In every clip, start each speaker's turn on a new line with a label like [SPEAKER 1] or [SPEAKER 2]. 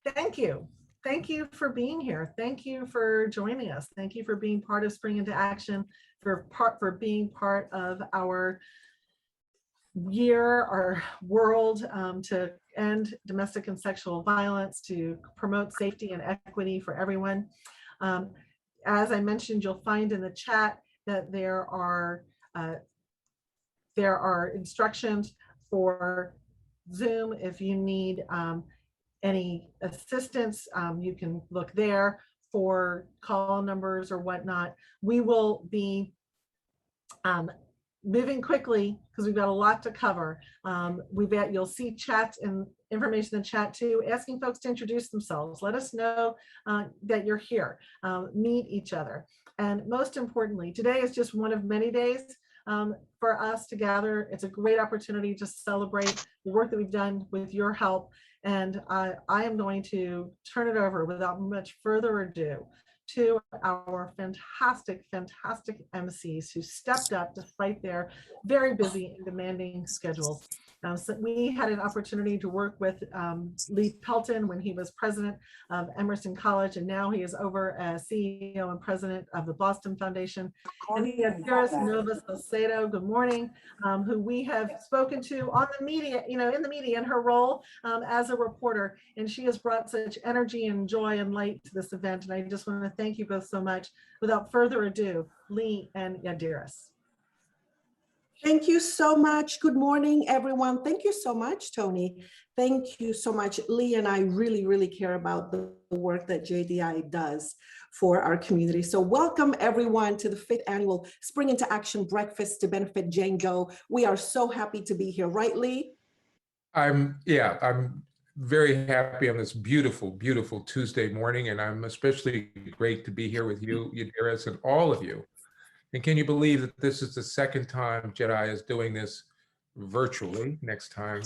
[SPEAKER 1] Thank you. Thank you for being here. Thank you for joining us. Thank you for being part of Spring into Action, for being part of our year, our world to end domestic and sexual violence, to promote safety and equity for everyone. As I mentioned, you'll find in the chat that there are instructions for Zoom. If you need any assistance, you can look there for call numbers or whatnot. We will be moving quickly because we've got a lot to cover. You'll see chats and information in the chat too, asking folks to introduce themselves. Let us know that you're here. Meet each other. And most importantly, today is just one of many days for us to gather. It's a great opportunity to celebrate the work that we've done with your help. And I am going to turn it over without much further ado to our fantastic MCs who stepped up despite their very busy and demanding schedules. So we had an opportunity to work with Lee Pelton when he was president of Emerson College, and now he is over as CEO and president of the Boston Foundation. And we had Nova Salcedo, good morning, who we have spoken to on the media, in the media in her role as a reporter. And she has brought such energy and joy and light to this event. And I just want to thank you both so much. Without further ado, Lee and Yadiris.
[SPEAKER 2] Thank you so much. Good morning, everyone. Thank you so much, Tony. Thank you so much. Lee and I really care about the work that JDI does for our community. So welcome everyone to the 5th annual Spring into Action Breakfast to benefit Jane Doe. We are so happy to be here, right, Lee?
[SPEAKER 3] I'm very happy on this beautiful Tuesday morning, and I'm especially great to be here with you, Yadiris, and all of you. And can you believe that this is the second time JDI is doing this virtually? Next time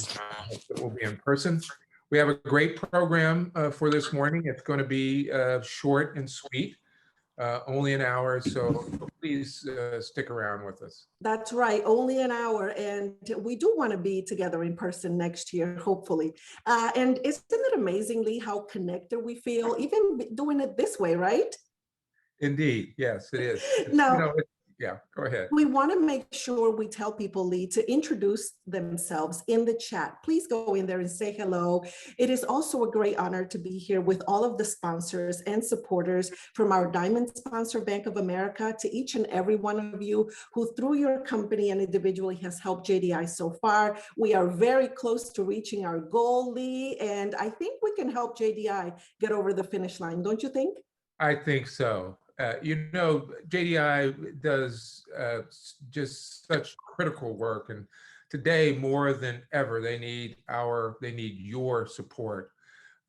[SPEAKER 3] it will be in person. We have a great program for this morning. It's going to be short and sweet, only an hour. So please stick around with us.
[SPEAKER 2] That's right, only an hour. And we do want to be together in person next year, hopefully. And isn't it amazingly how connected we feel, even doing it this way, right?
[SPEAKER 3] Indeed, yes, it is.
[SPEAKER 2] Now,
[SPEAKER 3] yeah, go ahead.
[SPEAKER 2] We want to make sure we tell people, Lee, to introduce themselves in the chat. Please go in there and say hello. It is also a great honor to be here with all of the sponsors and supporters, from our Diamond sponsor, Bank of America, to each and every one of you who through your company and individually has helped JDI so far. We are very close to reaching our goal, Lee, and I think we can help JDI get over the finish line, don't you think?
[SPEAKER 3] I think so. JDI does just such critical work, and today more than ever, they need your support.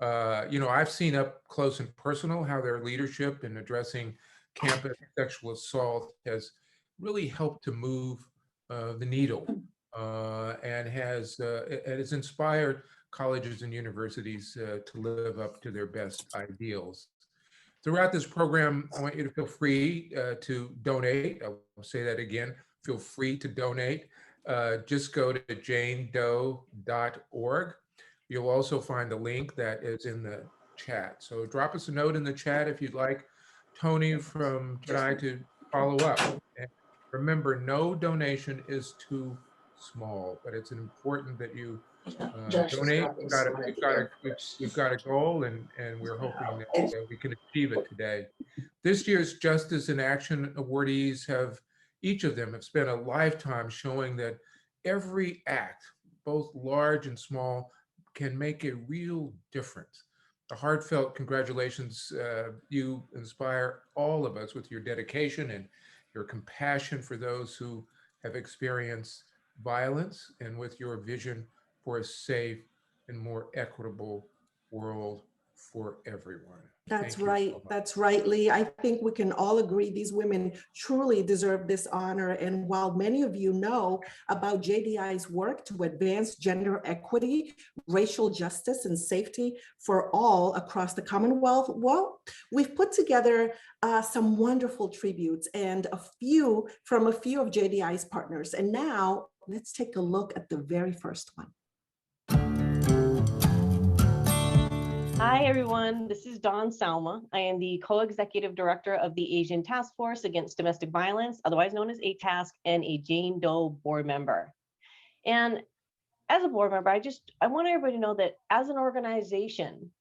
[SPEAKER 3] I've seen up close and personal how their leadership in addressing campus sexual assault has really helped to move the needle, and has inspired colleges and universities to live up to their best ideals. Throughout this program, I want you to feel free to donate. I'll say that again, feel free to donate. Just go to janedoe.org. You'll also find the link that is in the chat. So drop us a note in the chat if you'd like Tony from JDI to follow up. And remember, no donation is too small, but it's important that you donate. We've got a goal, and we're hoping that we can achieve it today. This year's Justice in Action awardees each of them have spent a lifetime showing that every act, both large and small, can make a real difference. A heartfelt congratulations. You inspire all of us with your dedication and your compassion for those who have experienced violence, and with your vision for a safe and more equitable world for everyone.
[SPEAKER 2] That's right. That's right, Lee. I think we can all agree these women truly deserve this honor. And while many of you know about JDI's work to advance gender equity, racial justice, and safety for all across the Commonwealth, well, we've put together some wonderful tributes and a few of JDI's partners. And now let's take a look at the very first one.
[SPEAKER 4] Hi, everyone. This is Dawn Salma. I am the co-executive director of the Asian Task Force Against Domestic Violence, otherwise known as ATASK, and a Jane Doe board member. And as a board member, I want everybody to know that as an organization,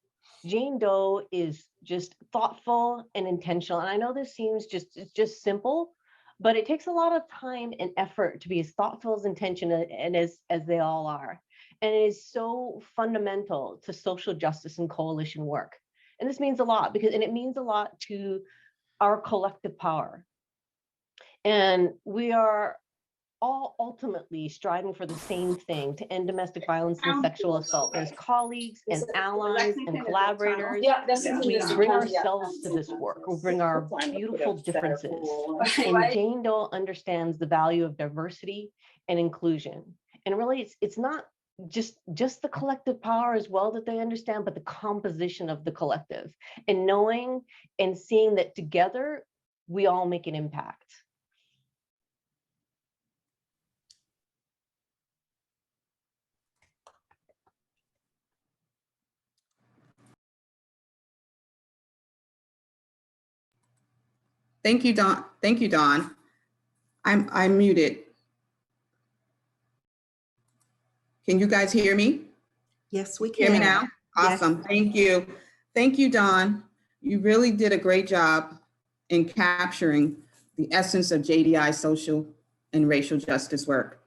[SPEAKER 4] Jane Doe is just thoughtful and intentional. And I know this seems just simple, but it takes a lot of time and effort to be as thoughtful, as intentional, and as they all are. And it is so fundamental to social justice and coalition work. And this means a lot and it means a lot to our collective power. And we are all ultimately striving for the same thing, to end domestic violence and sexual assault. As colleagues and allies and collaborators, we bring ourselves to this work. We bring our beautiful differences. And Jane Doe understands the value of diversity and inclusion. And really, it's not just the collective power as well that they understand, but the composition of the collective, and knowing and seeing that together, we all make an impact.
[SPEAKER 5] Thank you, Dawn. Thank you, Dawn. I'm muted. Can you guys hear me?
[SPEAKER 2] Yes, we
[SPEAKER 5] Hear me
[SPEAKER 2] can.
[SPEAKER 5] now? Awesome. Thank you. Thank you, Dawn. You really did a great job in capturing the essence of JDI social and racial justice work.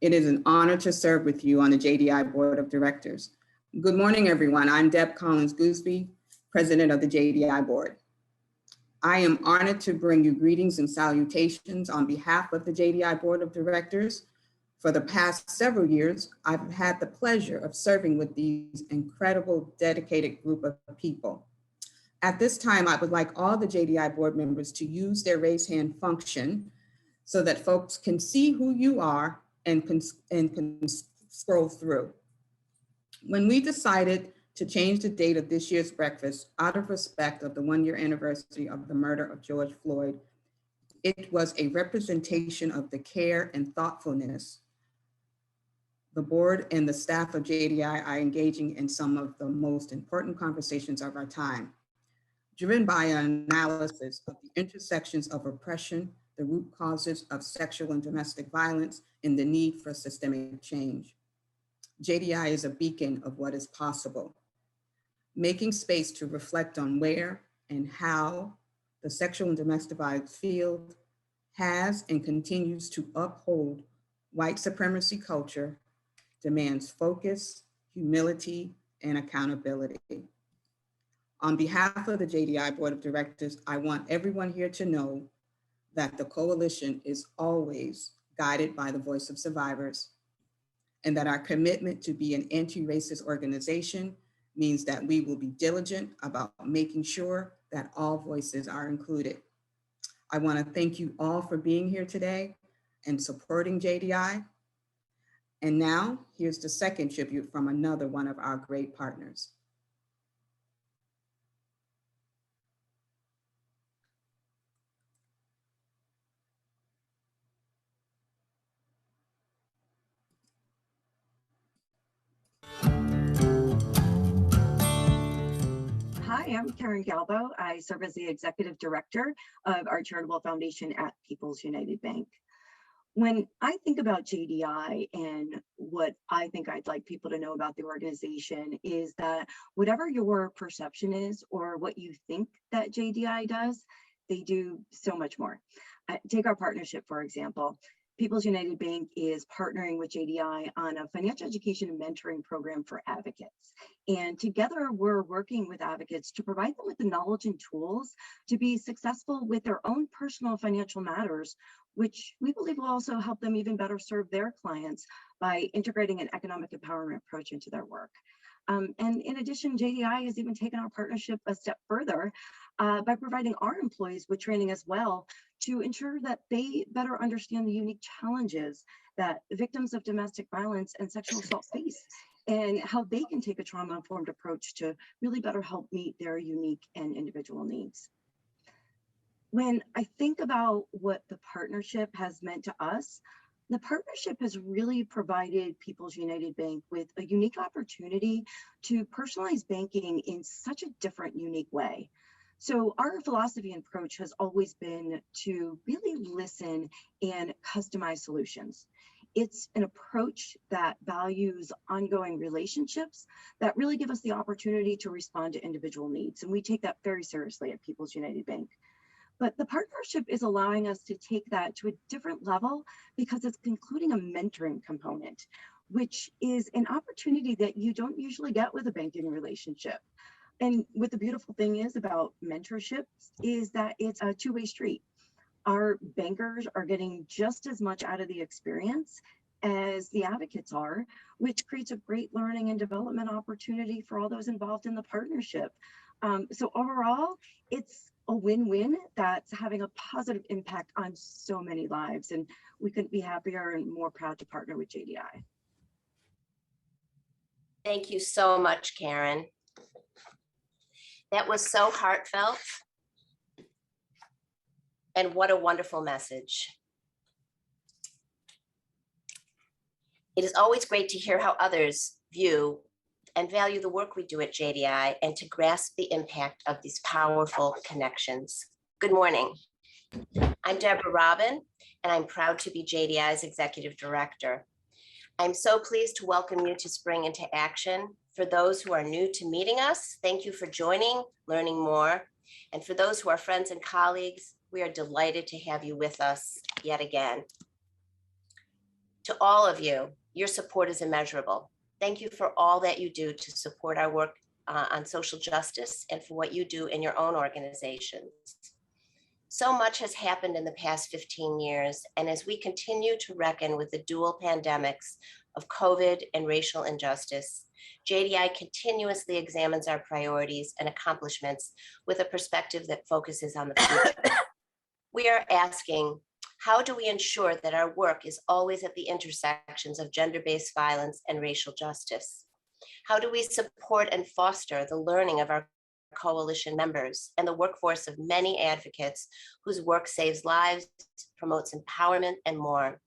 [SPEAKER 5] It is an honor to serve with you on the JDI Board of Directors. Good morning, everyone. I'm Deb Collins-Gooseby, President of the JDI Board. I am honored to bring you greetings and salutations on behalf of the JDI Board of Directors. For the past several years, I've had the pleasure of serving with these incredible, dedicated group of people. At this time, I would like all the JDI board members to use their raise hand function so that folks can see who you are and can scroll through. When we decided to change the date of this year's breakfast out of respect of the 1-year anniversary of the murder of George Floyd, it was a representation of the care and thoughtfulness the board and the staff of JDI are engaging in some of the most important conversations of our time, driven by an analysis of the intersections of oppression, the root causes of sexual and domestic violence, and the need for systemic change. JDI is a beacon of what is possible, making space to reflect on where and how the sexual and domestic violence field has and continues to uphold white supremacy culture, demands focus, humility, and accountability. On behalf of the JDI Board of Directors, I want everyone here to know that the coalition is always guided by the voice of survivors, and that our commitment to be an anti-racist organization means that we will be diligent about making sure that all voices are included. I want to thank you all for being here today and supporting JDI. And now, here's the second tribute from another one of our great partners.
[SPEAKER 6] Hi, I'm Karen Galbo. I serve as the executive director of our charitable foundation at People's United Bank. When I think about JDI and what I think I'd like people to know about the organization is that whatever your perception is or what you think that JDI does, they do so much more. Take our partnership, for example. People's United Bank is partnering with JDI on a financial education and mentoring program for advocates. And together we're working with advocates to provide them with the knowledge and tools to be successful with their own personal financial matters, which we believe will also help them even better serve their clients by integrating an economic empowerment approach into their work. And in addition, JDI has even taken our partnership a step further by providing our employees with training as well to ensure that they better understand the unique challenges that victims of domestic violence and sexual assault face, and how they can take a trauma-informed approach to really better help meet their unique and individual needs. When I think about what the partnership has meant to us, The partnership has really provided People's United Bank with a unique opportunity to personalize banking in such a different, unique way. So our philosophy and approach has always been to really listen and customize solutions. It's an approach that values ongoing relationships that really give us the opportunity to respond to individual needs. And we take that very seriously at People's United Bank. But the partnership is allowing us to take that to a different level because it's including a mentoring component, which is an opportunity that you don't usually get with a banking relationship. And what the beautiful thing is about mentorships is that it's a two-way street. Our bankers are getting just as much out of the experience as the advocates are, which creates a great learning and development opportunity for all those involved in the partnership. So overall, it's a win-win that's having a positive impact on so many lives. And we couldn't be happier and more proud to partner with JDI.
[SPEAKER 7] Thank you so much, Karen. That was so heartfelt. And what a wonderful message. It is always great to hear how others view and value the work we do at JDI and to grasp the impact of these powerful connections. Good morning. I'm Deborah Robin, and I'm proud to be JDI's Executive Director. I'm so pleased to welcome you to Spring into Action. For those who are new to meeting us, thank you for joining, learning more. And for those who are friends and colleagues, we are delighted to have you with us yet again. To all of you, your support is immeasurable. Thank you for all that you do to support our work on social justice and for what you do in your own organizations. So much has happened in the past 15 years, and as we continue to reckon with the dual pandemics of COVID and racial injustice, JDI continuously examines our priorities and accomplishments with a perspective that focuses on the future. We are asking, how do we ensure that our work is always at the intersections of gender-based violence and racial justice? How do we support and foster the learning of our coalition members and the workforce of many advocates whose work saves lives, promotes empowerment, and more?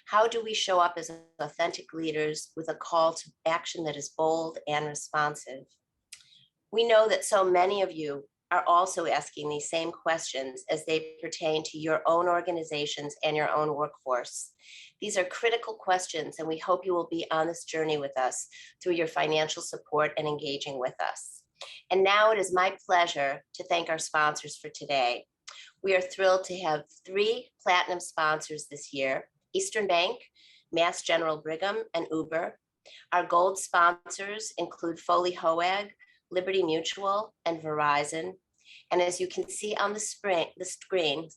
[SPEAKER 7] How do we show up as authentic leaders with a call to action that is bold and responsive? We know that so many of you are also asking these same questions as they pertain to your own organizations and your own workforce. These are critical questions, and we hope you will be on this journey with us through your financial support and engaging with us. And now it is my pleasure to thank our sponsors for today. We are thrilled to have 3 platinum sponsors this year: Eastern Bank, Mass General Brigham, and Uber. Our gold sponsors include Foley Hoag, Liberty Mutual, and Verizon. And as you can see on the screen,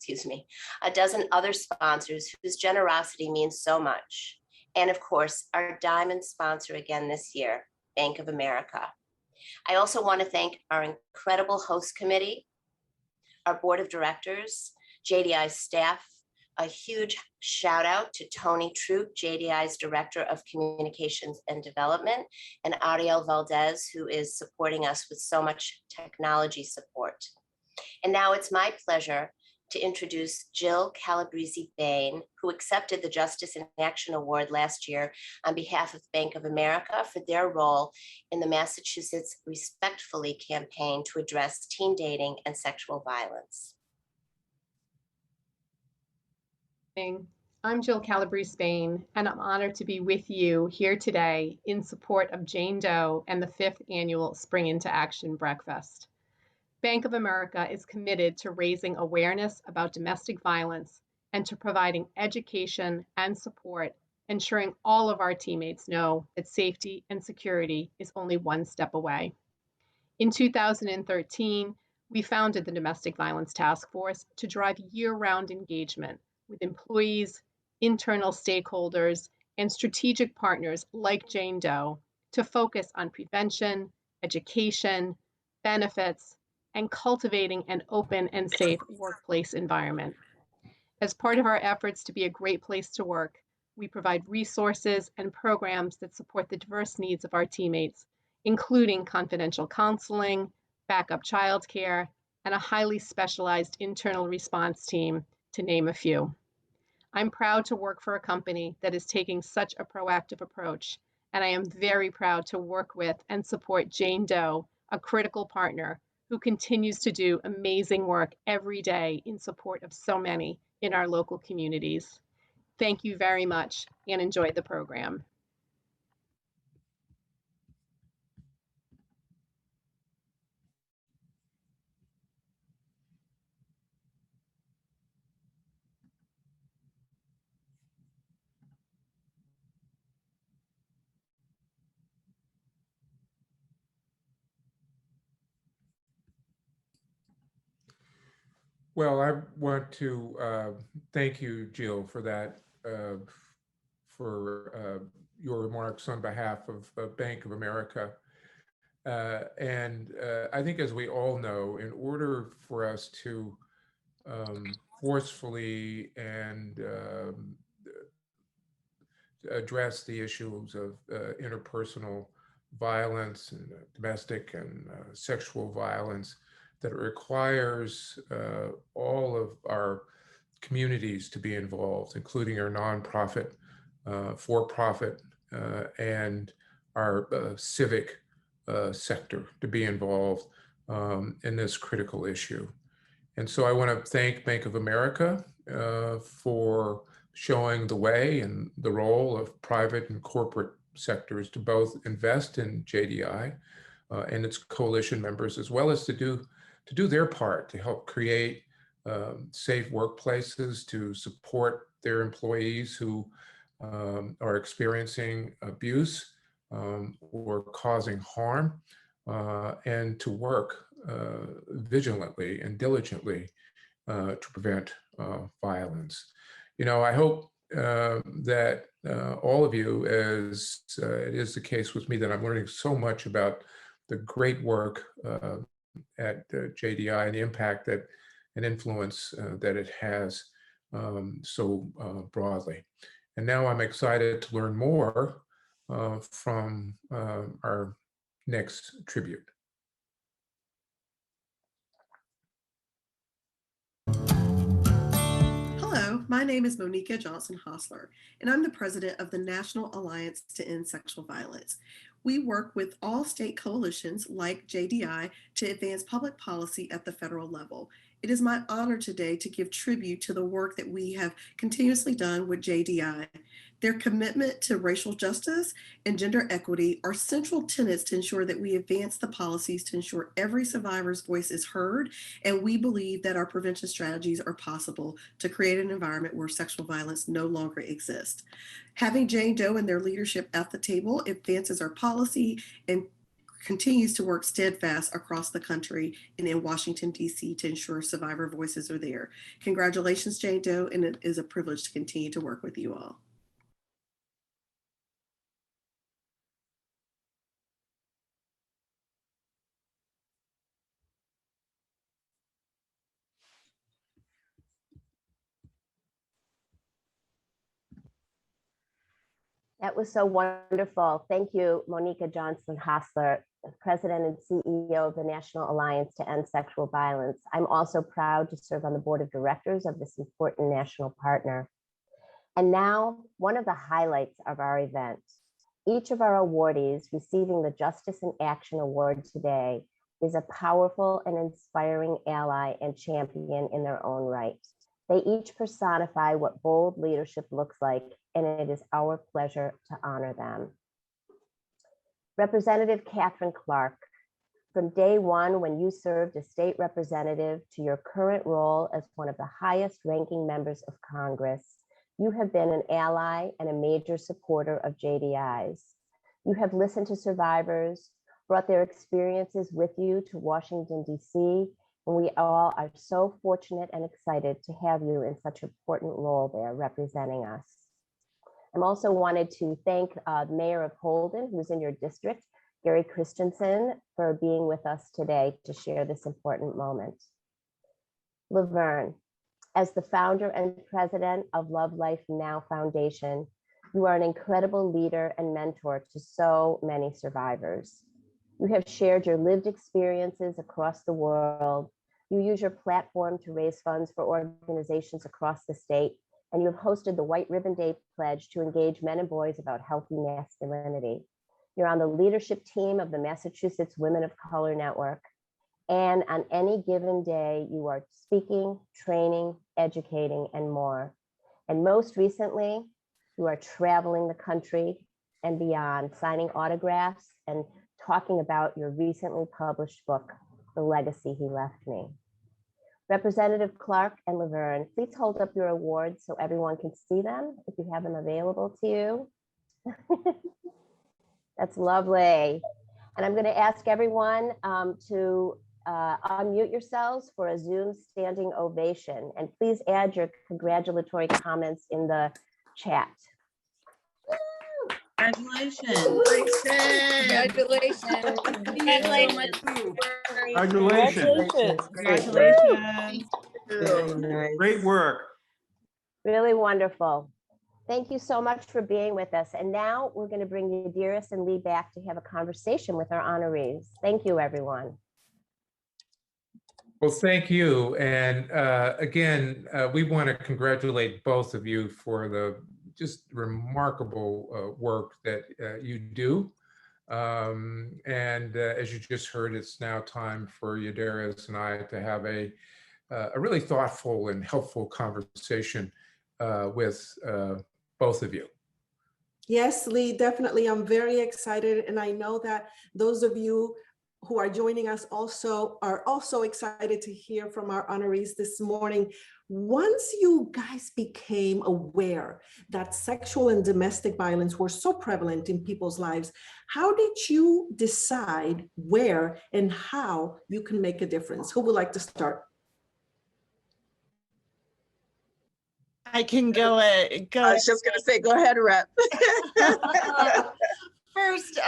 [SPEAKER 7] a dozen other sponsors whose generosity means so much. And of course, our diamond sponsor again this year, Bank of America. I also want to thank our incredible host committee, our board of directors, JDI staff. A huge shout out to Tony Troop, JDI's Director of Communications and Development, and Ariel Valdez, who is supporting us with so much technology support. And now it's my pleasure to introduce Jill Calabrese-Bain, who accepted the Justice in Action Award last year on behalf of Bank of America for their role in the Massachusetts Respectfully campaign to address teen dating and sexual violence.
[SPEAKER 8] I'm Jill Calabrese-Bain, and I'm honored to be with you here today in support of Jane Doe and the 5th annual Spring into Action Breakfast. Bank of America is committed to raising awareness about domestic violence and to providing education and support, ensuring all of our teammates know that safety and security is only one step away. In 2013, we founded the Domestic Violence Task Force to drive year-round engagement with employees, internal stakeholders, and strategic partners like Jane Doe to focus on prevention, education, benefits, and cultivating an open and safe workplace environment. As part of our efforts to be a great place to work, we provide resources and programs that support the diverse needs of our teammates, including confidential counseling, backup childcare, and a highly specialized internal response team, to name a few. I'm proud to work for a company that is taking such a proactive approach, and I am very proud to work with and support Jane Doe, a critical partner who continues to do amazing work every day in support of so many in our local communities. Thank you very much and enjoy the program.
[SPEAKER 3] Well, I want to thank you, Jill, for that, for your remarks on behalf of Bank of America. I think, as we all know, in order for us to forcefully and address the issues of interpersonal violence and domestic and sexual violence, that it requires all of our communities to be involved, including our nonprofit, for-profit, and our civic sector to be involved in this critical issue. And so I want to thank Bank of America for showing the way and the role of private and corporate sectors to both invest in JDI and its coalition members, as well as to do their part to help create safe workplaces, to support their employees who are experiencing abuse or causing harm, and to work vigilantly and diligently to prevent violence. You know, I hope that all of you, as it is the case with me, that I'm learning so much about the great work at JDI and the impact that and influence that it has so broadly. And now I'm excited to learn more from our next tribute.
[SPEAKER 9] Hello, my name is Monica Johnson-Hostler, and I'm the president of the National Alliance to End Sexual Violence. We work with all state coalitions like JDI to advance public policy at the federal level. It is my honor today to give tribute to the work that we have continuously done with JDI. Their commitment to racial justice and gender equity are central tenets to ensure that we advance the policies to ensure every survivor's voice is heard, and we believe that our prevention strategies are possible to create an environment where sexual violence no longer exists. Having Jane Doe and their leadership at the table advances our policy and continues to work steadfast across the country and in Washington, D.C. to ensure survivor voices are there. Congratulations, Jane Doe, and it is a privilege to continue to work with you all.
[SPEAKER 7] That was so wonderful. Thank you, Monica Johnson-Hostler, President and CEO of the National Alliance to End Sexual Violence. I'm also proud to serve on the board of directors of this important national partner. And now, one of the highlights of our event. Each of our awardees receiving the Justice in Action Award today is a powerful and inspiring ally and champion in their own right. They each personify what bold leadership looks like, and it is our pleasure to honor them. Representative Katherine Clark, from day one when you served as state representative to your current role as one of the highest ranking members of Congress, you have been an ally and a major supporter of JDI's. You have listened to survivors, brought their experiences with you to Washington, D.C., and we all are so fortunate and excited to have you in such an important role there representing us. I'm also wanted to thank the Mayor of Holden, who's in your district, Gary Christensen, for being with us today to share this important moment. Lovern, as the founder and president of Love Life Now Foundation, you are an incredible leader and mentor to so many survivors. You have shared your lived experiences across the world. You use your platform to raise funds for organizations across the state
[SPEAKER 10] and you have hosted the White Ribbon Day Pledge to engage men and boys about healthy masculinity. You're on the leadership team of the Massachusetts Women of Color Network. And on any given day, you are speaking, training, educating, and more. And most recently, you are traveling the country and beyond, signing autographs and talking about your recently published book, The Legacy He Left Me. Representative Clark and Lovern, please hold up your awards so everyone can see them if you have them available to you. That's lovely. And I'm going to ask everyone to unmute yourselves for a Zoom standing ovation. And please add your congratulatory comments in the chat.
[SPEAKER 11] Congratulations.
[SPEAKER 12] Congratulations.
[SPEAKER 11] Congratulations.
[SPEAKER 12] Congratulations.
[SPEAKER 11] Very nice.
[SPEAKER 12] Great work.
[SPEAKER 10] Really wonderful. Thank you so much for being with us. And now we're going to bring Yadiris and Lee back to have a conversation with our honorees. Thank you, everyone.
[SPEAKER 3] Well, thank you. And again, we want to congratulate both of you for the just remarkable work that you do. And as you just heard, it's now time for Yadiris and I to have a really thoughtful and helpful conversation with both of you.
[SPEAKER 2] Yes, Lee, definitely. I'm very excited. And I know that those of you who are joining us are also excited to hear from our honorees this morning. Once you guys became aware that sexual and domestic violence were so prevalent in people's lives, how did you decide where and how you can make a difference? Who would like to start?
[SPEAKER 11] I can go.
[SPEAKER 13] I was just going to say, go ahead, Rep.
[SPEAKER 11] First,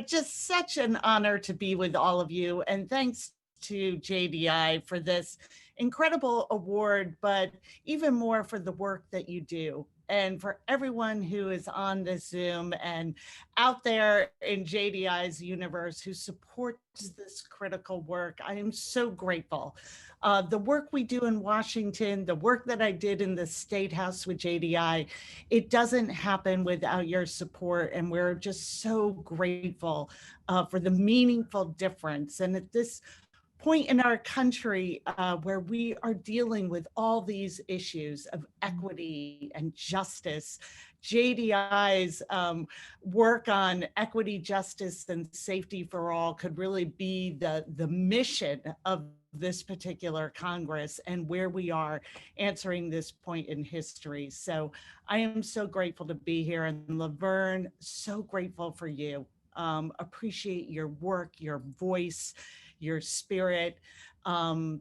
[SPEAKER 11] just such an honor to be with all of you. And thanks to JDI for this incredible award, but even more for the work that you do. And for everyone who is on this Zoom and out there in JDI's universe who supports this critical work, I am so grateful. The work we do in Washington, the work that I did in the State House with JDI, it doesn't happen without your support. And we're just so grateful for the meaningful difference. And at this point in our country where we are dealing with all these issues of equity and justice, JDI's work on equity, justice, and safety for all could really be the mission of this particular Congress and where we are answering this point in history. So I am so grateful to be here. And Lovern, so grateful for you. Appreciate your work, your voice, your spirit, and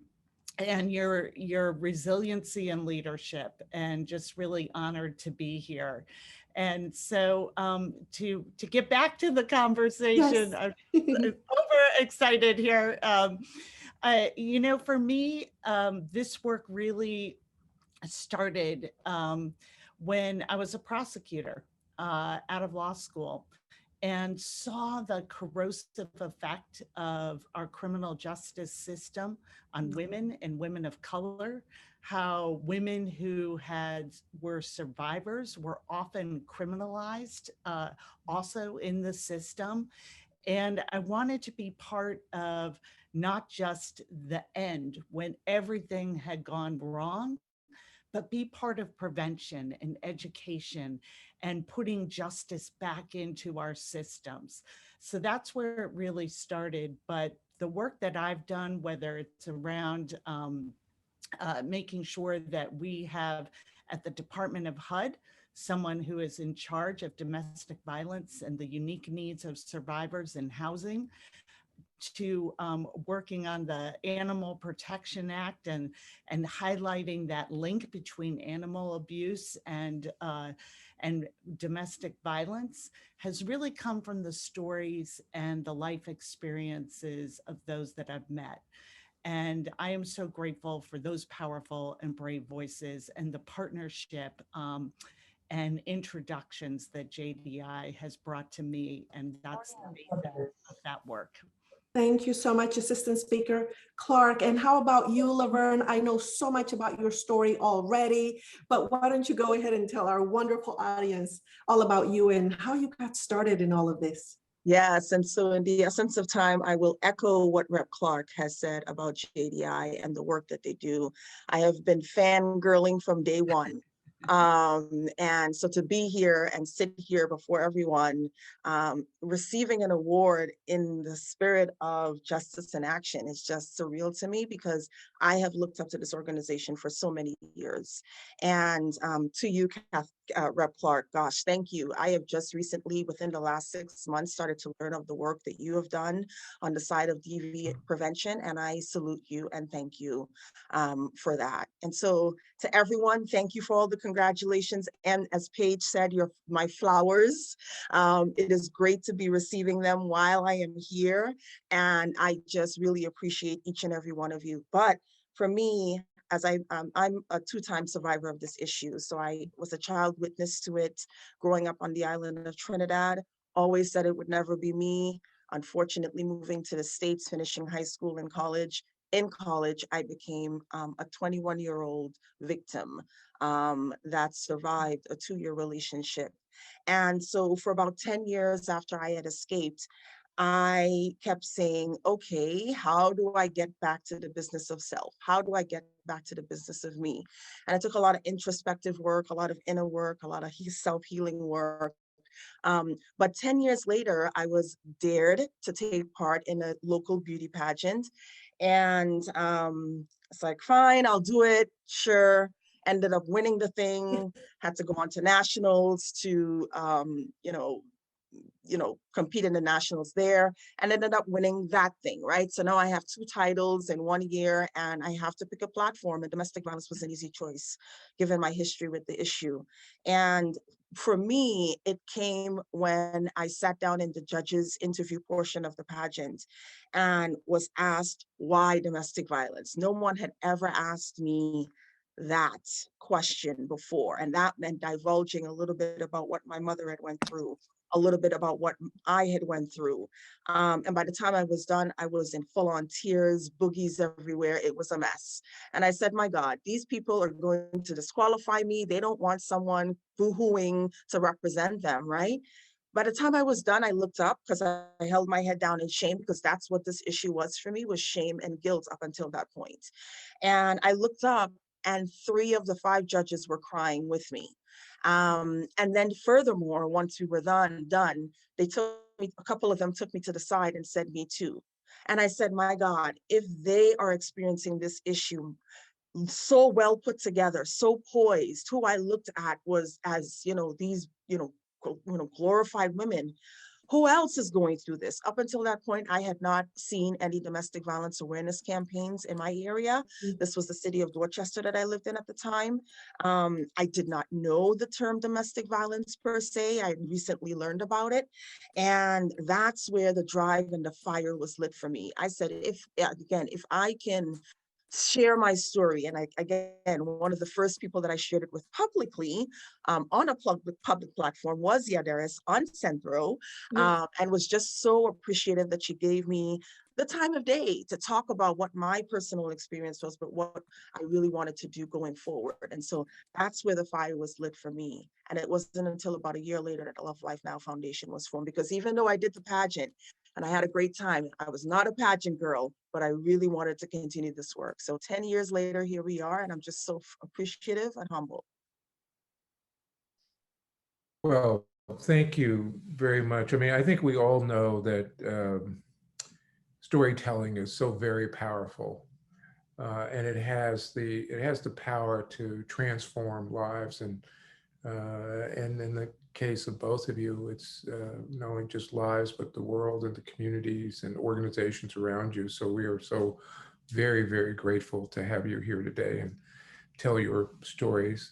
[SPEAKER 11] your resiliency and leadership, and just really honored to be here. And so to get back to the conversation, yes. I'm overexcited here. You know, for me, this work really started when I was a prosecutor out of law school, and saw the corrosive effect of our criminal justice system on women and women of color, how women who were survivors were often criminalized also in the system. And I wanted to be part of not just the end when everything had gone wrong, but be part of prevention and education and putting justice back into our systems. So that's where it really started. But the work that I've done, whether it's around making sure that we have at the Department of HUD, someone who is in charge of domestic violence and the unique needs of survivors in housing, to working on the Animal Protection Act and highlighting that link between animal abuse and domestic violence, has really come from the stories and the life experiences of those that I've met. And I am so grateful for those powerful and brave voices and the partnership and introductions that JDI has brought to me. And that's the basis of that work.
[SPEAKER 2] Thank you so much, Assistant Speaker Clark. And how about you, Lovern? I know so much about your story already, but why don't you go ahead and tell our wonderful audience all about you and how you got started in all of this?
[SPEAKER 13] Yes, and so in the essence of time, I will echo what Rep. Clark has said about JDI and the work that they do. I have been fangirling from day one. And so to be here and sit here before everyone, receiving an award in the spirit of justice and action is just surreal to me, because I have looked up to this organization for so many years. And to you, Rep. Clark, gosh, thank you. I have just recently, within the last 6 months, started to learn of the work that you have done on the side of DV prevention, and I salute you and thank you for that. And so to everyone, thank you for all the congratulations. And as Paige said, you're my flowers. It is great to be receiving them while I am here, and I just really appreciate each and every one of you. But for me, as I'm a two-time survivor of this issue. So I was a child witness to it growing up on the island of Trinidad, always said it would never be me. Unfortunately, moving to the States, finishing high school and college. In college, I became a 21-year-old victim that survived a 2-year relationship. And so for about 10 years after I had escaped, I kept saying, okay, how do I get back to the business of self? How do I get back to the business of me? And I took a lot of introspective work, a lot of inner work, a lot of self-healing work. But 10 years later, I was dared to take part in a local beauty pageant. And it's like, fine, I'll do it, sure. Ended up winning the thing, had to go on to nationals to, compete in the nationals there, and ended up winning that thing, right? So now I have 2 titles in 1 year, and I have to pick a platform, and domestic violence was an easy choice, given my history with the issue. And for me, it came when I sat down in the judges' interview portion of the pageant and was asked, why domestic violence? No one had ever asked me that question before, and that meant divulging a little bit about what my mother had went through, a little bit about what I had went through. And by the time I was done, I was in full-on tears, boogies everywhere. It was a mess. And I said, my God, these people are going to disqualify me. They don't want someone boo-hooing to represent them, right? By the time I was done, I looked up because I held my head down in shame, because that's what this issue was for me, was shame and guilt up until that point. And I looked up, and 3 of the 5 judges were crying with me. And then furthermore, once we were done, they took me, a couple of them took me to the side and said, me too. And I said, my God, if they are experiencing this issue so well put together, so poised, who I looked at was as, these, glorified women, who else is going through this? Up until that point, I had not seen any domestic violence awareness campaigns in my area. This was the city of Dorchester that I lived in at the time. I did not know the term domestic violence per se. I recently learned about it. And that's where the drive and the fire was lit for me. I said, if I can share my story. And again, one of the first people that I shared it with publicly on a public platform was Yadaris on Centro, and was just so appreciative that she gave me the time of day to talk about what my personal experience was, but what I really wanted to do going forward. And so that's where the fire was lit for me. And it wasn't until about a year later that the Love Life Now Foundation was formed, because even though I did the pageant, and I had a great time, I was not a pageant girl, but I really wanted to continue this work. So 10 years later, here we are, and I'm just so appreciative and humble.
[SPEAKER 3] Well, thank you very much. I mean, I think we all know that storytelling is so very powerful, and it has the power to transform lives. And in the case of both of you, it's not only just lives, but the world and the communities and organizations around you. So we are so very, very grateful to have you here today and tell your stories.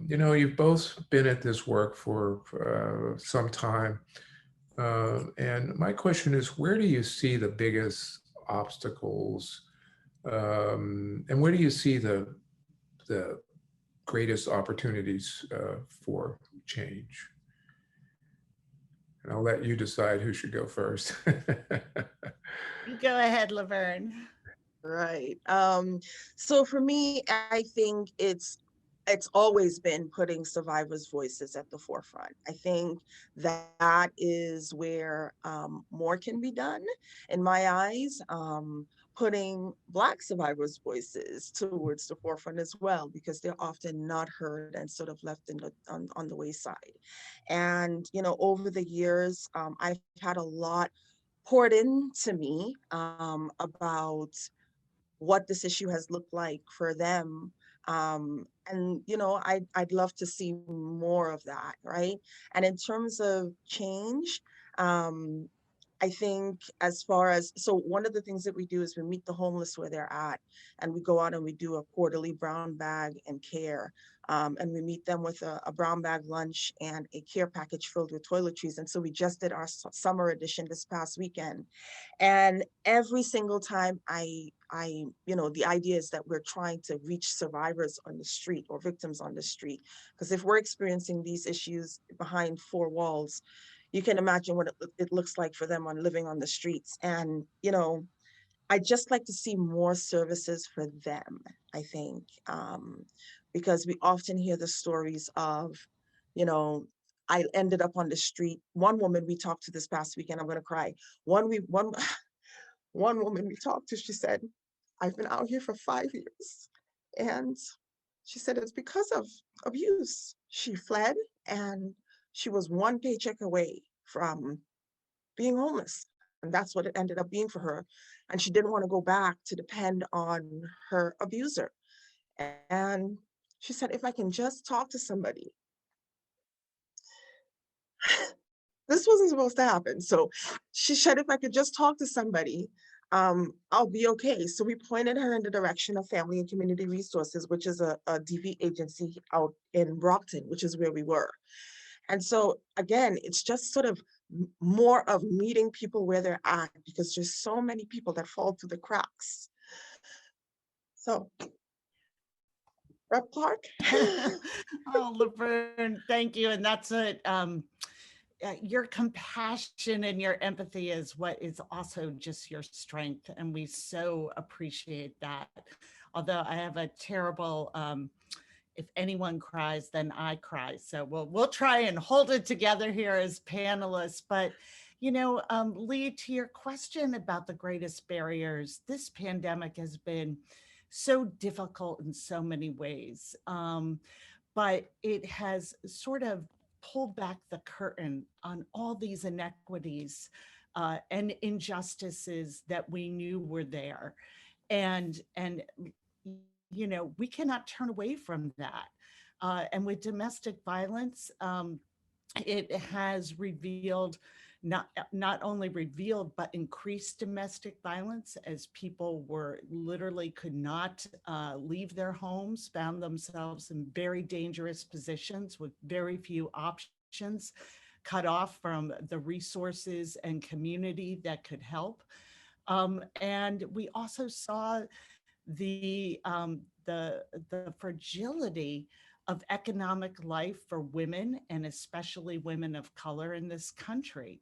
[SPEAKER 3] You've both been at this work for some time. And my question is, where do you see the biggest obstacles? And where do you see the greatest opportunities for change? And I'll let you decide who should go first.
[SPEAKER 11] Go ahead, Lovern.
[SPEAKER 13] Right. So for me, I think it's always been putting survivors' voices at the forefront. I think that is where more can be done in my eyes. Putting Black survivors' voices towards the forefront as well, because they're often not heard and sort of left in on the wayside. And, you know, over the years, I've had a lot poured into me about what this issue has looked like for them. And, you know, I'd love to see more of that, right? And in terms of change, um, I think as far as, so one of the things that we do is we meet the homeless where they're at, and we go out and we do a quarterly brown bag and care. And we meet them with a brown bag lunch and a care package filled with toiletries. And so we just did our summer edition this past weekend. And every single time you know, the idea is that we're trying to reach survivors on the street or victims on the street. Because if we're experiencing these issues behind four walls, you can imagine what it looks like for them on living on the streets. And, you know, I just like to see more services for them, I think, because we often hear the stories of, you know, I ended up on the street. One woman we talked to this past weekend, I'm gonna cry. One one woman we talked to, she said, I've been out here for 5 years. And she said it's because of abuse. She fled and she was one paycheck away from being homeless. And that's what it ended up being for her. And she didn't want to go back to depend on her abuser. And she said, if I can just talk to somebody, this wasn't supposed to happen. So she said, if I could just talk to somebody, I'll be okay. So we pointed her in the direction of Family and Community Resources, which is a DV agency out in Brockton, which is where we were. And so again, it's just sort of more of meeting people where they're at, because there's so many people that fall through the cracks. So, Rep Clark.
[SPEAKER 11] Oh, Lovern, thank you. And that's it. Your compassion and your empathy is what is also just your strength. And we so appreciate that. Although I have a terrible, if anyone cries, then I cry. So we'll try and hold it together here as panelists. But, you know, Lee, to your question about the greatest barriers, this pandemic has been so difficult in so many ways. But it has sort of pulled back the curtain on all these inequities and injustices that we knew were there. And you know, we cannot turn away from that. And with domestic violence, it has revealed, not only revealed, but increased domestic violence as people were literally could not leave their homes, found themselves in very dangerous positions with very few options, cut off from the resources and community that could help. And we also saw the fragility of economic life for women, and especially women of color in this country,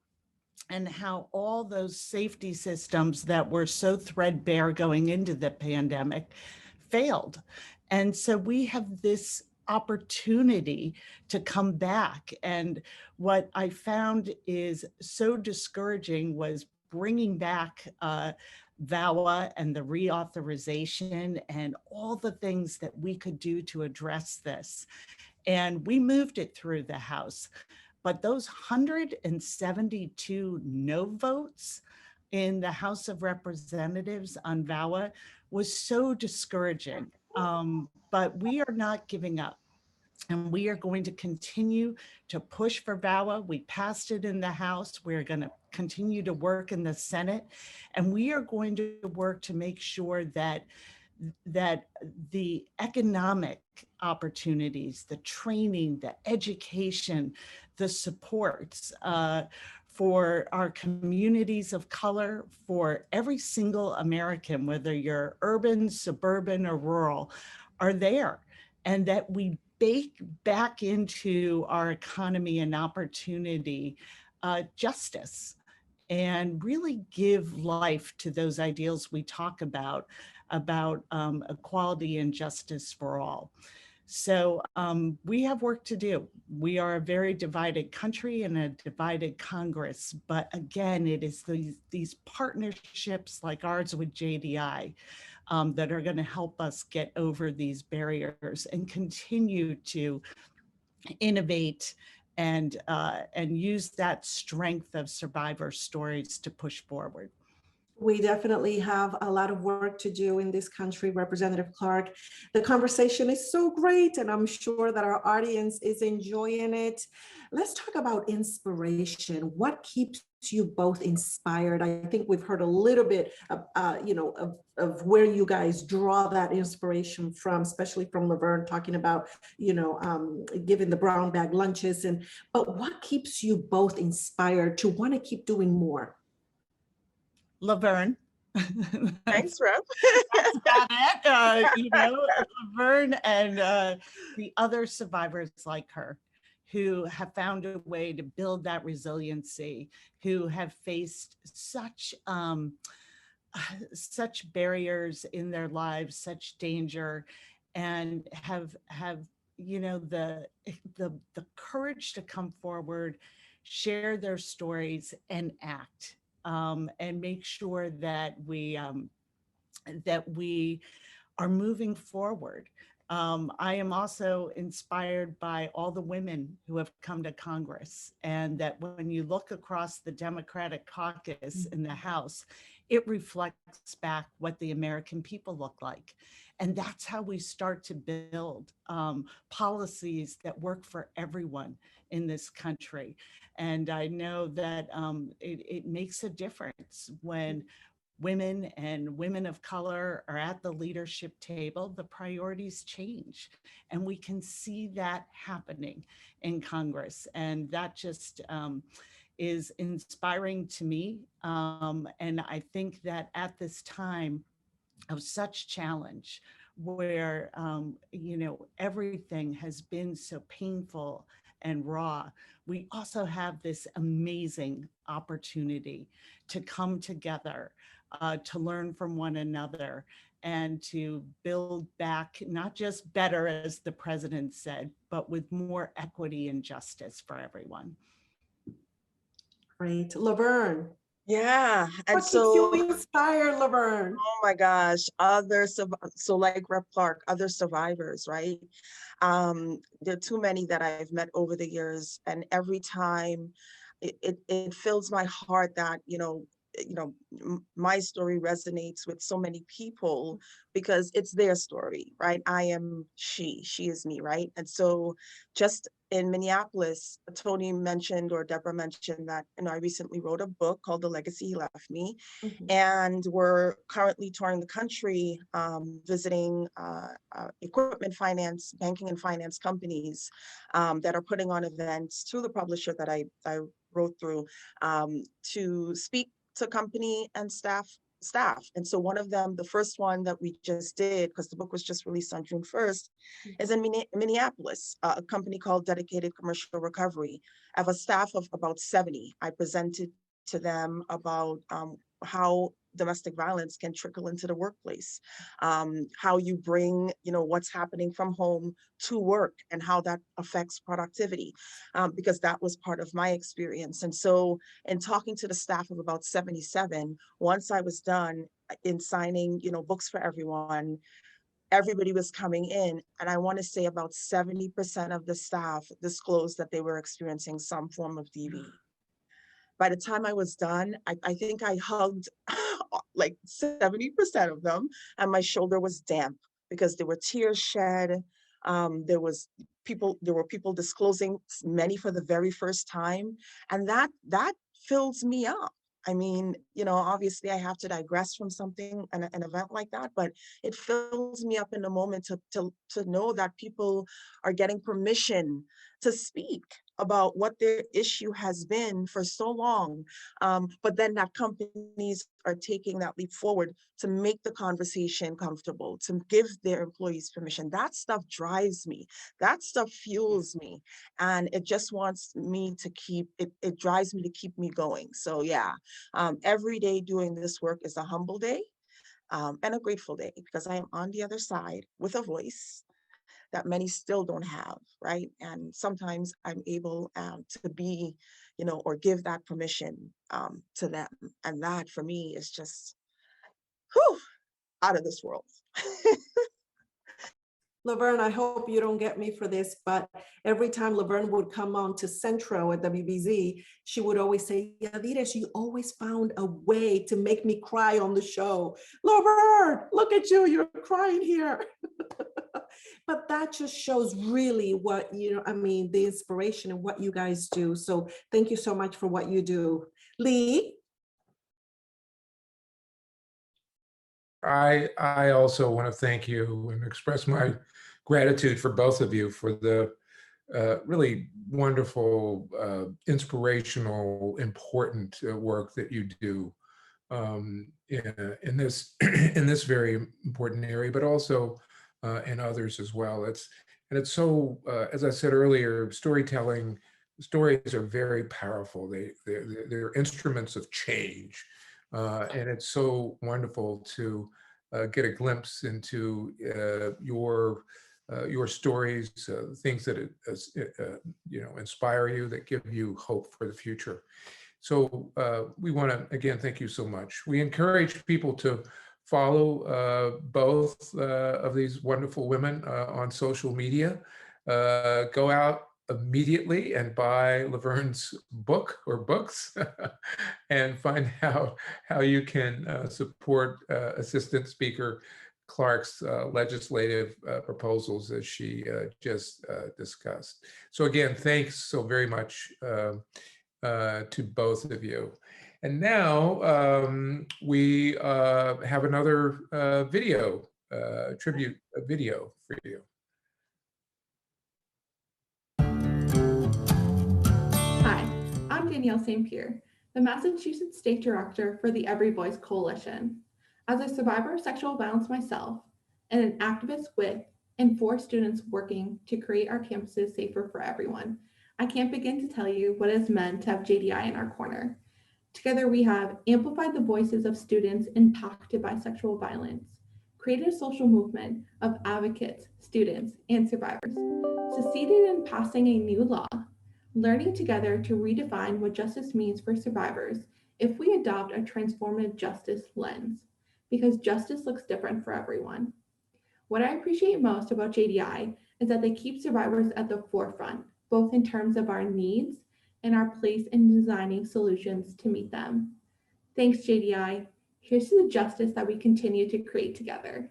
[SPEAKER 11] and how all those safety systems that were so threadbare going into the pandemic failed. And so we have this opportunity to come back. And what I found is so discouraging was bringing back VAWA and the reauthorization and all the things that we could do to address this. And we moved it through the House. But those 172 no votes in the House of Representatives on VAWA was so discouraging. But we are not giving up. And we are going to continue to push for VAWA. We passed it in the House. We're going to continue to work in the Senate. And we are going to work to make sure that the economic opportunities, the training, the education, the supports for our communities of color, for every single American, whether you're urban, suburban, or rural, are there. And that we bake back into our economy an opportunity justice and really give life to those ideals we talk about equality and justice for all. So we have work to do. We are a very divided country and a divided Congress, but again, it is these partnerships like ours with JDI that are going to help us get over these barriers and continue to innovate and use that strength of survivor stories to push forward.
[SPEAKER 2] We definitely have a lot of work to do in this country, Representative Clark. The conversation is so great, and I'm sure that our audience is enjoying it. Let's talk about inspiration. What keeps you both inspired? I think we've heard a little bit of where you guys draw that inspiration from, especially from Lovern talking about, giving the brown bag lunches. But what keeps you both inspired to want to keep doing more?
[SPEAKER 11] Lovern.
[SPEAKER 13] Thanks, Rep.
[SPEAKER 11] That's about it. Lovern and the other survivors like her who have found a way to build that resiliency, who have faced such barriers in their lives, such danger, and have the courage to come forward, share their stories, and act. And make sure that we are moving forward. I am also inspired by all the women who have come to Congress, and that when you look across the Democratic caucus in the House, it reflects back what the American people look like. And that's how we start to build policies that work for everyone in this country. And I know that it makes a difference when women and women of color are at the leadership table. The priorities change, and we can see that happening in Congress. And that just is inspiring to me. And I think that at this time of such challenge, where everything has been so painful and raw, we also have this amazing opportunity to come together, to learn from one another, and to build back, not just better, as the president said, but with more equity and justice for everyone.
[SPEAKER 2] Great. Lovern.
[SPEAKER 13] Yeah. And
[SPEAKER 2] What keeps you inspired, Lovern?
[SPEAKER 13] Oh my gosh, so like Rep Clark, other survivors, right? There are too many that I've met over the years, and every time it fills my heart that, my story resonates with so many people because it's their story, right? I am she is me, right? And so just in Minneapolis, Tony mentioned, or Deborah mentioned that, I recently wrote a book called The Legacy He Left Me. And we're currently touring the country, visiting equipment finance, banking and finance companies that are putting on events through the publisher that I wrote through, to speak to company and staff. And so one of them, the first one that we just did, because the book was just released on June 1st, is in Minneapolis, a company called Dedicated Commercial Recovery. I have a staff of about 70. I presented to them about how domestic violence can trickle into the workplace, how you bring, what's happening from home to work, and how that affects productivity, because that was part of my experience. And so in talking to the staff of about 77, once I was done in signing, books for everyone, everybody was coming in, and I want to say about 70% of the staff disclosed that they were experiencing some form of DV. By the time I was done, I think I hugged like 70% of them, and my shoulder was damp because there were tears shed. There were people disclosing, many for the very first time, and that fills me up. I mean, obviously I have to digress from something, an event like that, but it fills me up in the moment to know that people are getting permission to speak. about what their issue has been for so long. But then that companies are taking that leap forward to make the conversation comfortable, to give their employees permission. That stuff drives me. That stuff fuels me. And it just wants me to keep, it drives me to keep me going. So yeah, every day doing this work is a humble day and a grateful day, because I am on the other side with a voice that many still don't have, right? And sometimes I'm able to be, or give that permission to them. And that for me is just, whew, out of this world.
[SPEAKER 2] Lovern, I hope you don't get me for this, but every time Lovern would come on to Centro at WBZ, she would always say, Yadira, you always found a way to make me cry on the show. Lovern, look at you, you're crying here. But that just shows really what, the inspiration and what you guys do. So thank you so much for what you do. Lee?
[SPEAKER 3] I also want to thank you and express my gratitude for both of you for the really wonderful, inspirational, important work that you do in this in this very important area, but also in others as well. It's so, as I said earlier, stories are very powerful. They're instruments of change. And it's so wonderful to get a glimpse into your stories, things that inspire you, that give you hope for the future. So we want to again thank you so much. We encourage people to follow both of these wonderful women on social media. Go out immediately and buy Lovern's book or books and find out how you can support Assistant Speaker Clark's legislative proposals as she just discussed. So again, thanks so very much to both of you. And now we have another video, tribute video for you.
[SPEAKER 12] Hi, I'm Danielle St. Pierre, the Massachusetts State Director for the Every Voice Coalition. As a survivor of sexual violence myself, and an activist with and for students working to create our campuses safer for everyone, I can't begin to tell you what it has meant to have JDI in our corner. Together we have amplified the voices of students impacted by sexual violence, created a social movement of advocates, students, and survivors, succeeded in passing a new law, learning together to redefine what justice means for survivors if we adopt a transformative justice lens, because justice looks different for everyone. What I appreciate most about JDI is that they keep survivors at the forefront, both in terms of our needs and our place in designing solutions to meet them. Thanks, JDI. Here's to the justice that we continue to create together.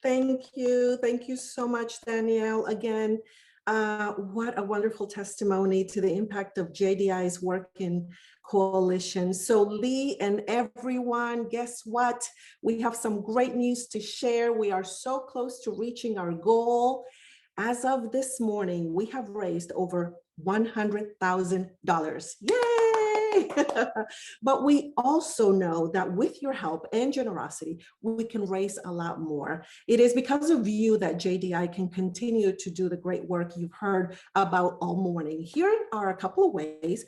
[SPEAKER 2] Thank you. Thank you so much, Danielle. Again, what a wonderful testimony to the impact of JDI's work in coalition. So Lee and everyone, guess what? We have some great news to share. We are so close to reaching our goal. As of this morning, we have raised over $100,000. Yay! But we also know that with your help and generosity, we can raise a lot more. It is because of you that JDI can continue to do the great work you've heard about all morning. Here are a couple of ways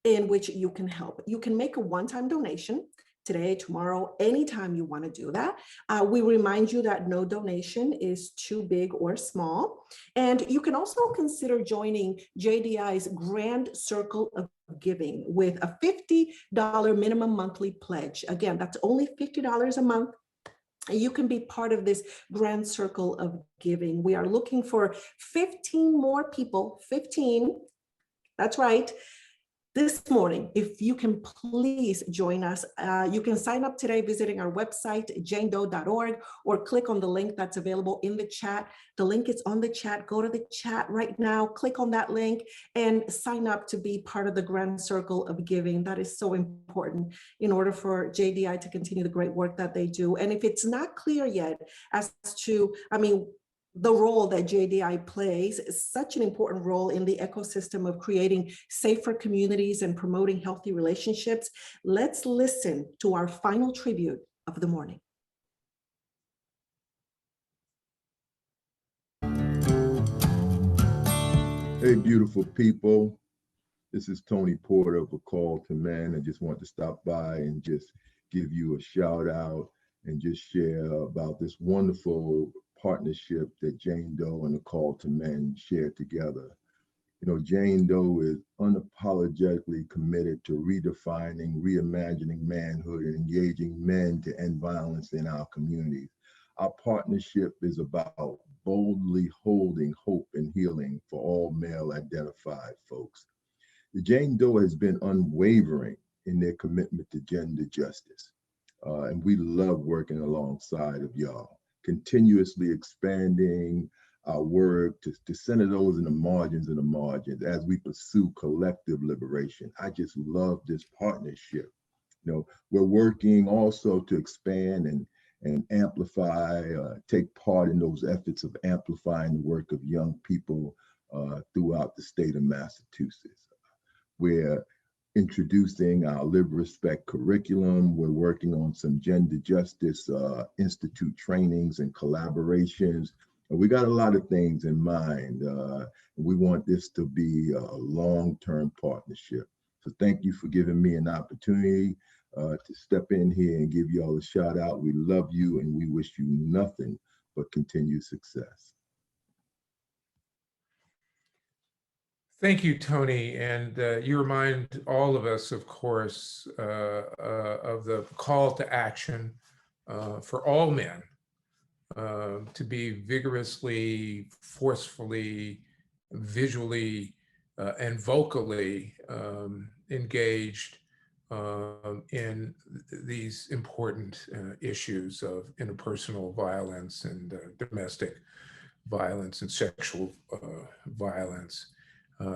[SPEAKER 2] in which you can help. You can make a one-time donation today, tomorrow, anytime you want to do that. We remind you that no donation is too big or small. And you can also consider joining JDI's Grand Circle of Giving with a $50 minimum monthly pledge. Again, that's only $50 a month. You can be part of this Grand Circle of Giving. We are looking for 15 more people, 15, that's right, this morning. If you can please join us, you can sign up today visiting our website, janedoe.org, or click on the link that's available in the chat. The link is on the chat. Go to the chat right now, click on that link and sign up to be part of the Grand Circle of Giving. That is so important in order for JDI to continue the great work that they do. And if it's not clear yet as to, the role that JDI plays is such an important role in the ecosystem of creating safer communities and promoting healthy relationships. Let's listen to our final tribute of the morning.
[SPEAKER 14] Hey, beautiful people. This is Tony Porter of A Call to Man. I just want to stop by and just give you a shout out and just share about this wonderful partnership that Jane Doe and A Call to Man share together. You know, Jane Doe is unapologetically committed to redefining, reimagining manhood and engaging men to end violence in our communities. Our partnership is about boldly holding hope and healing for all male identified folks. The Jane Doe has been unwavering in their commitment to gender justice. And we love working alongside of y'all, continuously expanding our work to center those in the margins as we pursue collective liberation. I just love this partnership. You know, we're working also to expand and amplify, take part in those efforts of amplifying the work of young people throughout the state of Massachusetts. We're introducing our Live Respect curriculum. We're working on some gender justice institute trainings and collaborations. And we got a lot of things in mind. We want this to be a long-term partnership. So thank you for giving me an opportunity to step in here and give you all a shout out. We love you and we wish you nothing but continued success.
[SPEAKER 3] Thank you, Tony. And you remind all of us, of course, of the call to action for all men to be vigorously, forcefully, visually, and vocally engaged in these important issues of interpersonal violence and domestic violence and sexual violence.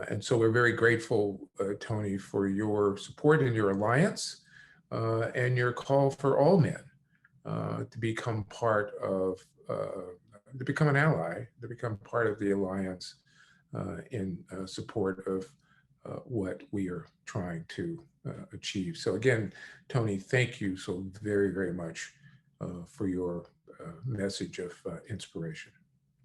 [SPEAKER 3] And so we're very grateful, Tony, for your support and your alliance and your call for all men to become part of, to become an ally, to become part of the alliance in support of what we are trying to achieve. So again, Tony, thank you so very, very much for your message of inspiration.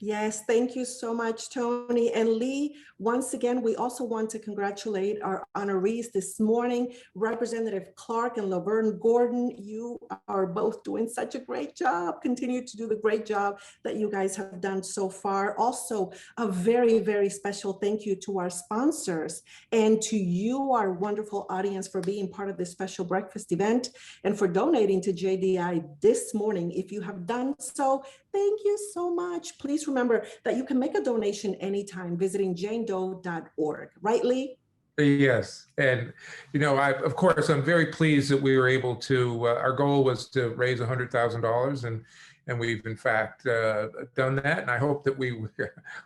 [SPEAKER 2] Yes, thank you so much, Tony. And Lee, once again, we also want to congratulate our honorees this morning, Representative Clark and Lovern Gordon. You are both doing such a great job. Continue to do the great job that you guys have done so far. Also, a very, very special thank you to our sponsors and to you, our wonderful audience, for being part of this special breakfast event and for donating to JDI this morning. If you have done so, thank you so much. Please remember that you can make a donation anytime visiting janedoe.org. Right, Lee?
[SPEAKER 3] Yes. And, you know, of course, I'm very pleased that we were able to, our goal was to raise $100,000 and we've in fact done that. And I hope that we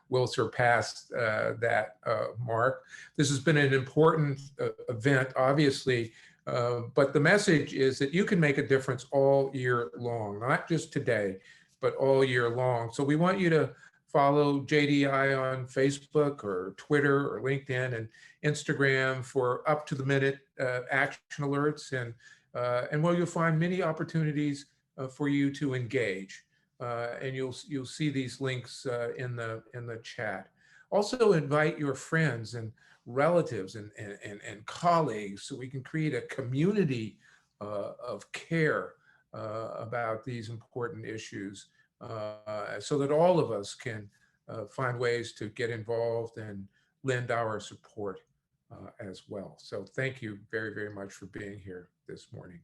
[SPEAKER 3] will surpass that mark. This has been an important event, obviously, but the message is that you can make a difference all year long, not just today, but all year long. So we want you to follow JDI on Facebook or Twitter or LinkedIn and Instagram for up-to-the-minute action alerts, and where you'll find many opportunities for you to engage. And you'll see these links in the chat. Also invite your friends and relatives and colleagues so we can create a community of care about these important issues so that all of us can find ways to get involved and lend our support as well. So thank you very, very much for being here this morning.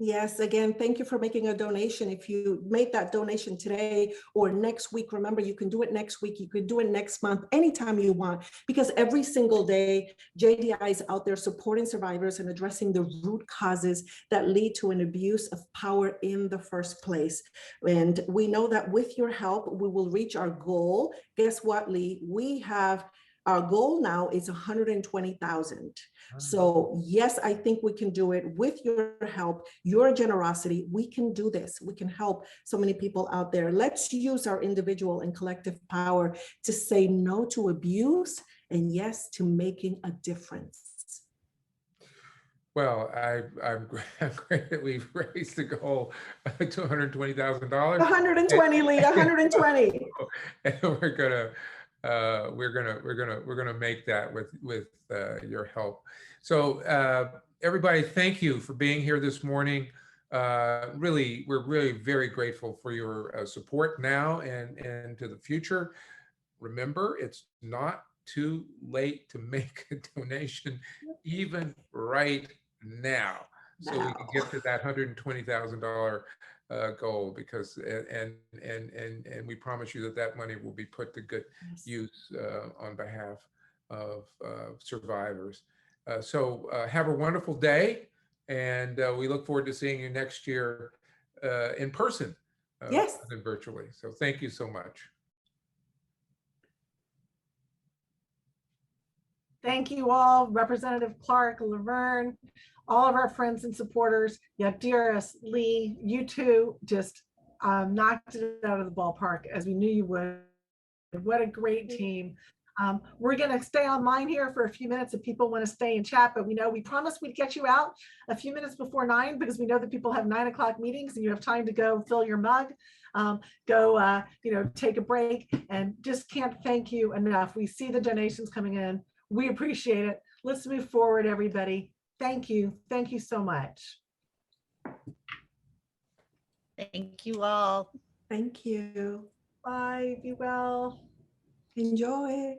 [SPEAKER 2] Yes, again, thank you for making a donation. If you made that donation today or next week, remember you can do it next week, you could do it next month, anytime you want, because every single day JDI is out there supporting survivors and addressing the root causes that lead to an abuse of power in the first place. And we know that with your help, we will reach our goal. Guess what, Lee? We have Our goal now is 120,000. So yes, I think we can do it with your help, your generosity. We can do this. We can help so many people out there. Let's use our individual and collective power to say no to abuse and yes to making a difference.
[SPEAKER 3] Well, I'm great that we've raised the goal to $120,000.
[SPEAKER 2] 120, Lee, 120.
[SPEAKER 3] And we're gonna make that with your help. So everybody, thank you for being here this morning. Really, we're really very grateful for your support now and to the future. Remember, it's not too late to make a donation, even right now, so we can get to that $120,000 goal, because and we promise you that that money will be put to good use on behalf of survivors. So have a wonderful day, and we look forward to seeing you next year in person,
[SPEAKER 2] yes,
[SPEAKER 3] and virtually. So thank you so much.
[SPEAKER 1] Thank you all, Representative Clark, Lovern, all of our friends and supporters. Yadiris, Lee, you two just knocked it out of the ballpark as we knew you would. What a great team. We're going to stay online here for a few minutes if people want to stay and chat, but we promised we'd get you out a few minutes before 9 because we know that people have 9 o'clock meetings and you have time to go fill your mug, go take a break, and just can't thank you enough. We see the donations coming in. We appreciate it. Let's move forward, everybody. Thank you. Thank you so much.
[SPEAKER 11] Thank you all.
[SPEAKER 2] Thank you.
[SPEAKER 1] Bye. Be well.
[SPEAKER 2] Enjoy.